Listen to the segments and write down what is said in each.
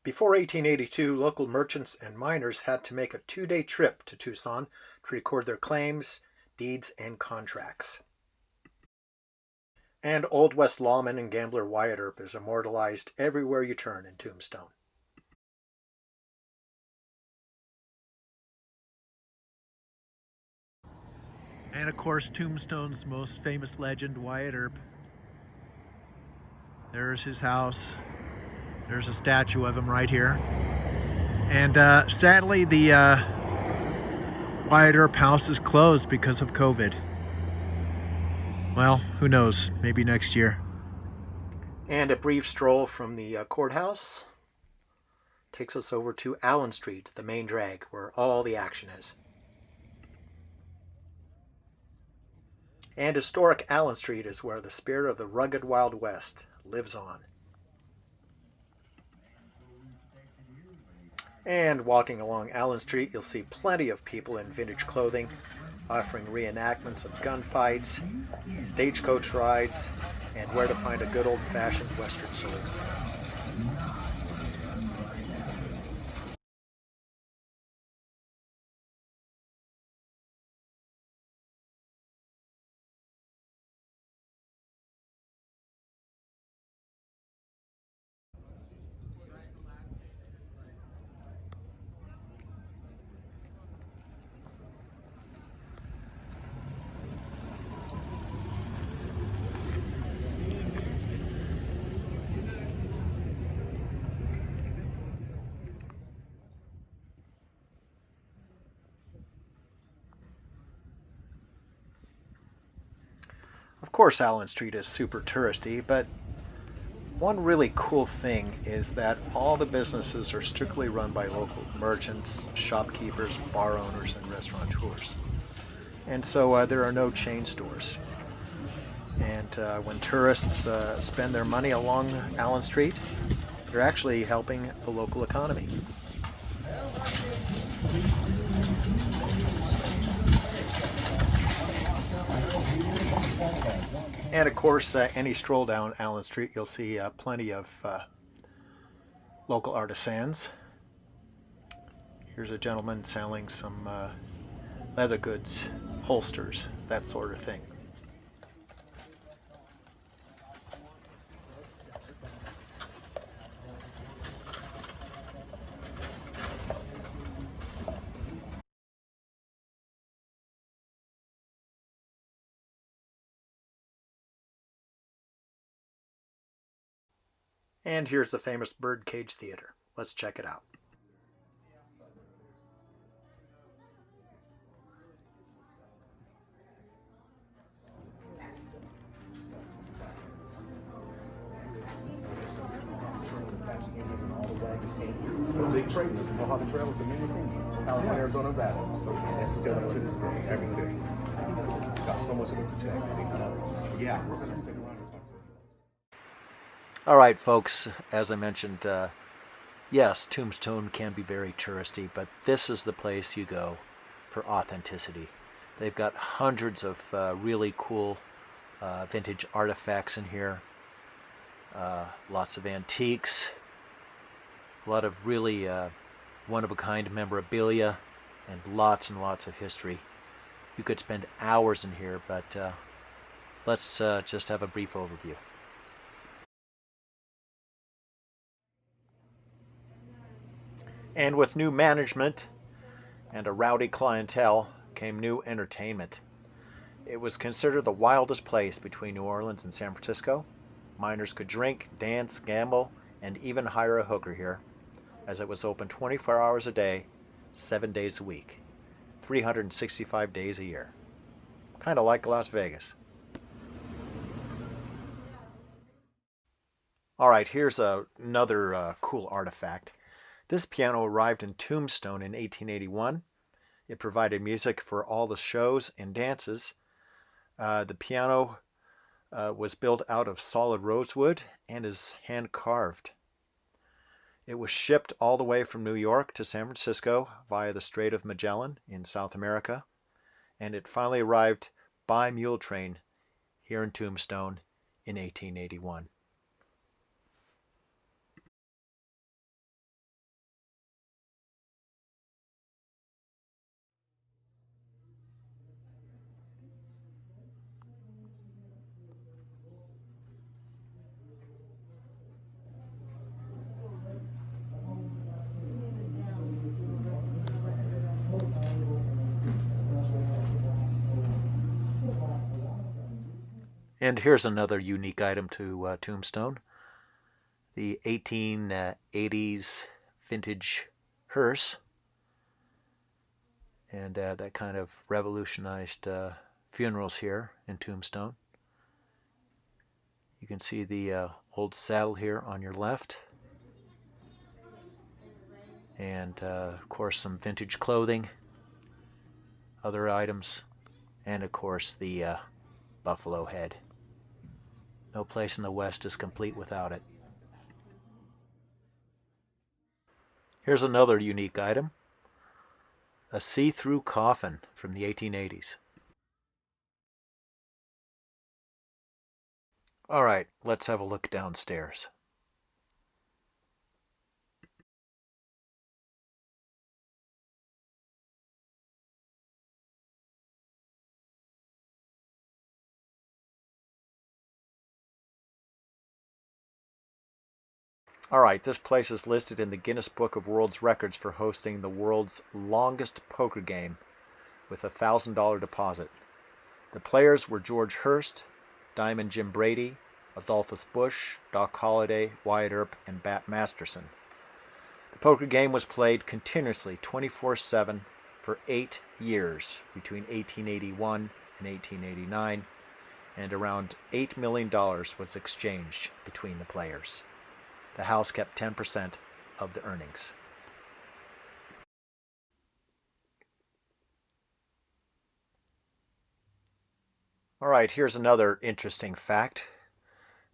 Before 1882, local merchants and miners had to make a 2-day trip to Tucson to record their claims, deeds, and contracts. And Old West lawman and gambler Wyatt Earp is immortalized everywhere you turn in Tombstone. And of course, Tombstone's most famous legend, Wyatt Earp. There's his house. There's a statue of him right here. And sadly, the Wyatt Earp house is closed because of COVID. Well, who knows? Maybe next year. And a brief stroll from the courthouse takes us over to Allen Street, the main drag, where all the action is. And historic Allen Street is where the spirit of the rugged Wild West lives on. And walking along Allen Street, you'll see plenty of people in vintage clothing, offering reenactments of gunfights, stagecoach rides, and where to find a good old-fashioned Western saloon. Of course, Allen Street is super touristy, but one really cool thing is that all the businesses are strictly run by local merchants, shopkeepers, bar owners, and restaurateurs. And so there are no chain stores. And when tourists spend their money along Allen Street, they're actually helping the local economy. And of course, any stroll down Allen Street, you'll see plenty of local artisans. Here's a gentleman selling some leather goods, holsters, that sort of thing. And here's the famous Birdcage Theater. Let's check it out. Big trade, Mojave Trail with the many things. California, Arizona Valley. So it's still to this day, every day. Got so much to protect. Yeah, we're going to stick around and talk to you. All right, folks, as I mentioned, yes, Tombstone can be very touristy, but this is the place you go for authenticity. They've got hundreds of really cool vintage artifacts in here, lots of antiques, a lot of really one-of-a-kind memorabilia, and lots of history. You could spend hours in here, but let's just have a brief overview. And with new management and a rowdy clientele came new entertainment. It was considered the wildest place between New Orleans and San Francisco. Miners could drink, dance, gamble, and even hire a hooker here, as it was open 24 hours a day, 7 days a week, 365 days a year. Kind of like Las Vegas. All right, here's another cool artifact. This piano arrived in Tombstone in 1881. It provided music for all the shows and dances. The piano was built out of solid rosewood and is hand carved. It was shipped all the way from New York to San Francisco via the Strait of Magellan in South America, and it finally arrived by mule train here in Tombstone in 1881. And here's another unique item to Tombstone. The 1880s vintage hearse. And that kind of revolutionized funerals here in Tombstone. You can see the old saddle here on your left. And of course some vintage clothing, other items, and of course the buffalo head. No place in the West is complete without it. Here's another unique item. A see-through coffin from the 1880s. All right, let's have a look downstairs. All right, this place is listed in the Guinness Book of World Records for hosting the world's longest poker game with a $1,000 deposit. The players were George Hurst, Diamond Jim Brady, Adolphus Bush, Doc Holliday, Wyatt Earp, and Bat Masterson. The poker game was played continuously 24/7 for 8 years between 1881 and 1889, and around $8 million was exchanged between the players. The house kept 10% of the earnings. All right, here's another interesting fact.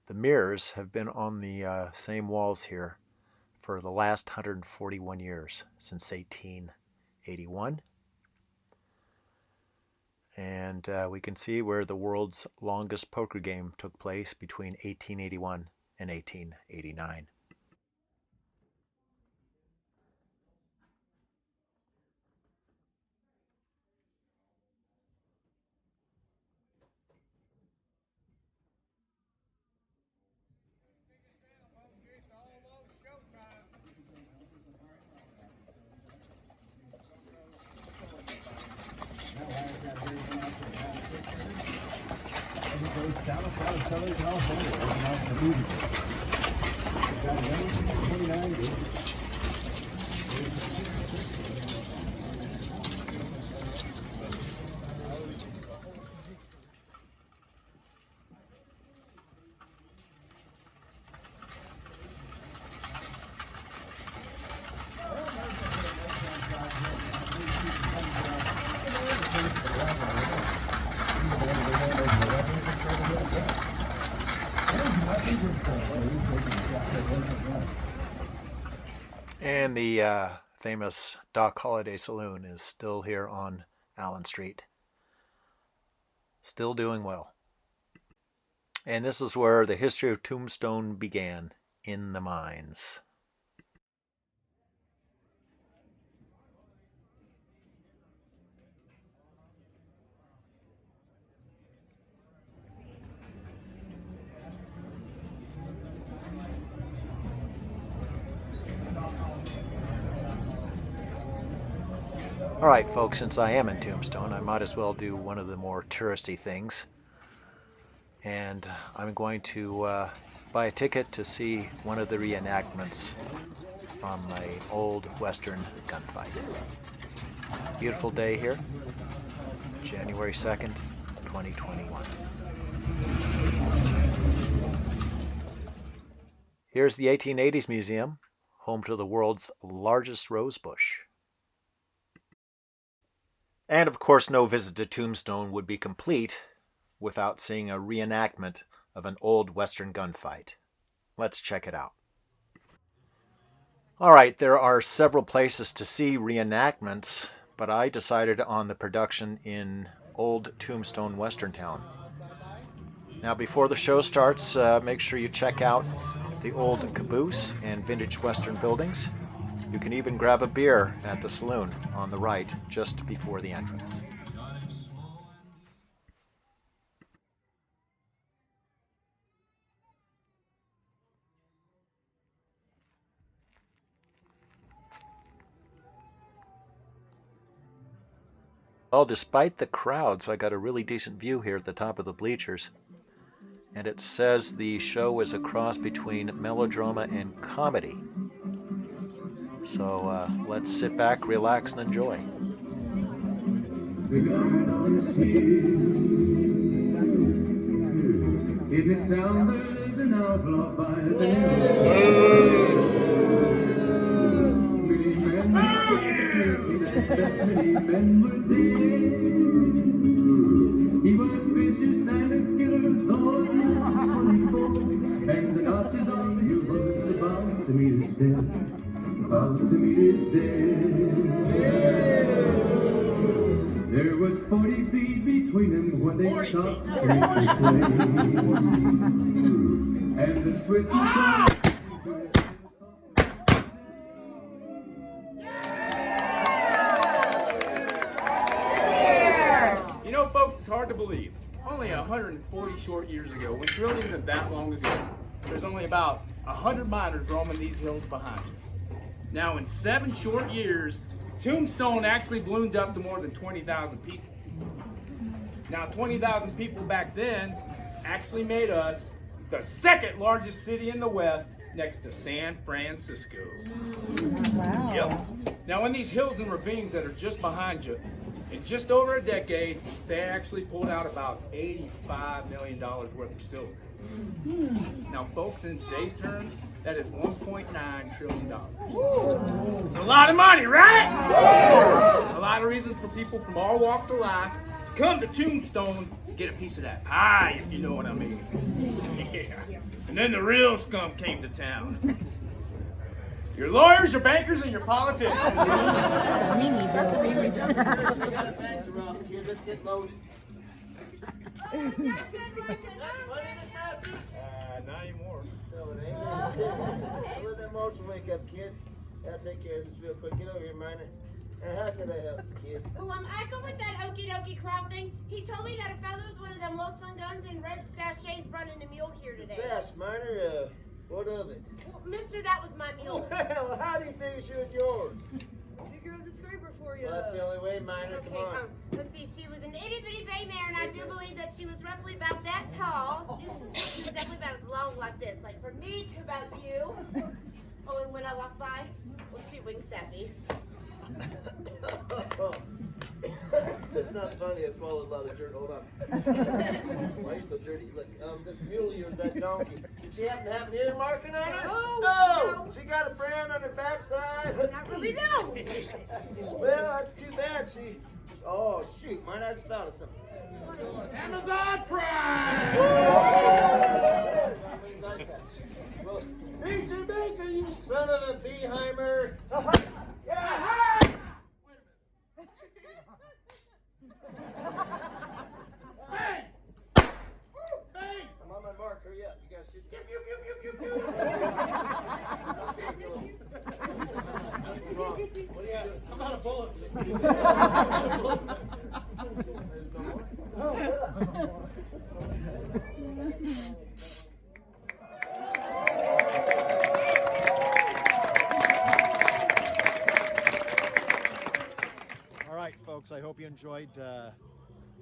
The mirrors have been on the same walls here for the last 141 years, since 1881. And we can see where the world's longest poker game took place between 1881 and 1889. And the famous Doc Holliday Saloon is still here on Allen Street. Still doing well. And this is where the history of Tombstone began, in the mines. All right, folks, since I am in Tombstone, I might as well do one of the more touristy things. And I'm going to buy a ticket to see one of the reenactments from an old Western gunfight. Beautiful day here, January 2nd, 2021. Here's the 1880s Museum, home to the world's largest rose bush. And of course, no visit to Tombstone would be complete without seeing a reenactment of an old Western gunfight. Let's check it out. All right, there are several places to see reenactments, but I decided on the production in Old Tombstone Western Town. Now, before the show starts, make sure you check out the old caboose and vintage Western buildings. You can even grab a beer at the saloon on the right just before the entrance. Well, despite the crowds, I got a really decent view here at the top of the bleachers. And it says the show is a cross between melodrama and comedy. So let's sit back, relax, and enjoy. In this town there lived an outlaw by the name of many men many men were dead. He was vicious and a killer, though he was 24, and the Nazis on the hill was about to meet his death, about to meet his death. There was 40 feet between them when they stopped to play. And the swift You know, folks, it's hard to believe. Only 140 short years ago, which really isn't that long ago, there's only about 100 miners roaming these hills behind you. Now, in 7 short years, Tombstone actually ballooned up to more than 20,000 people. Now, 20,000 people back then actually made us the 2nd largest city in the West, next to San Francisco. Wow. Yep. Now, in these hills and ravines that are just behind you, in just over a decade, they actually pulled out about $85 million worth of silver. Now, folks, in today's terms, that is $1.9 trillion. It's a lot of money, right? A lot of reasons for people from all walks of life to come to Tombstone to get a piece of that pie, if you know what I mean. Yeah. And then the real scum came to town. Your lawyers, your bankers, and your politicians. Let's get loaded. Not anymore. No, it ain't. Let that motion wake up, kid. I'll take care of this real quick. Get over here, miner. And how can I help you, kid? Well, I go with that okie dokie crowd thing. He told me that a fellow with one of them low sun guns and red sachets brought in a mule here today. Sash, miner, what of it? Well, mister, that was my mule. Well, how do you figure she was yours? Figure out the scraper for you. Well, that's the only way, miner. Okay, Come on. let's see. She was an itty bitty bay mare, and I do believe that she was roughly about that tall. She was definitely about as long like this, like from me to about you. Oh, and when I walk by, well, she winks at me. It's not funny. I swallowed a lot of dirt. Hold on. Why are you so dirty? Look, this mule of yours, that donkey. Did she happen to have an ear marking on her? No. She got a brand on her backside. Not really, no. Well, that's too bad. Oh, shoot, man, I just thought of something. Amazon Prime! Well, beat your baker, you son of a beeheimer! Yeah! Bang! Bang! I'm on my mark, hurry up. You guys shoot. What do you have? I'm out of bullets. There's no more? All right, folks, I hope you enjoyed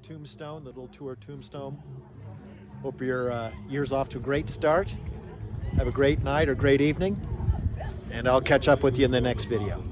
Tombstone, the little tour Tombstone. Hope your year's off to a great start. Have a great night or great evening, and I'll catch up with you in the next video.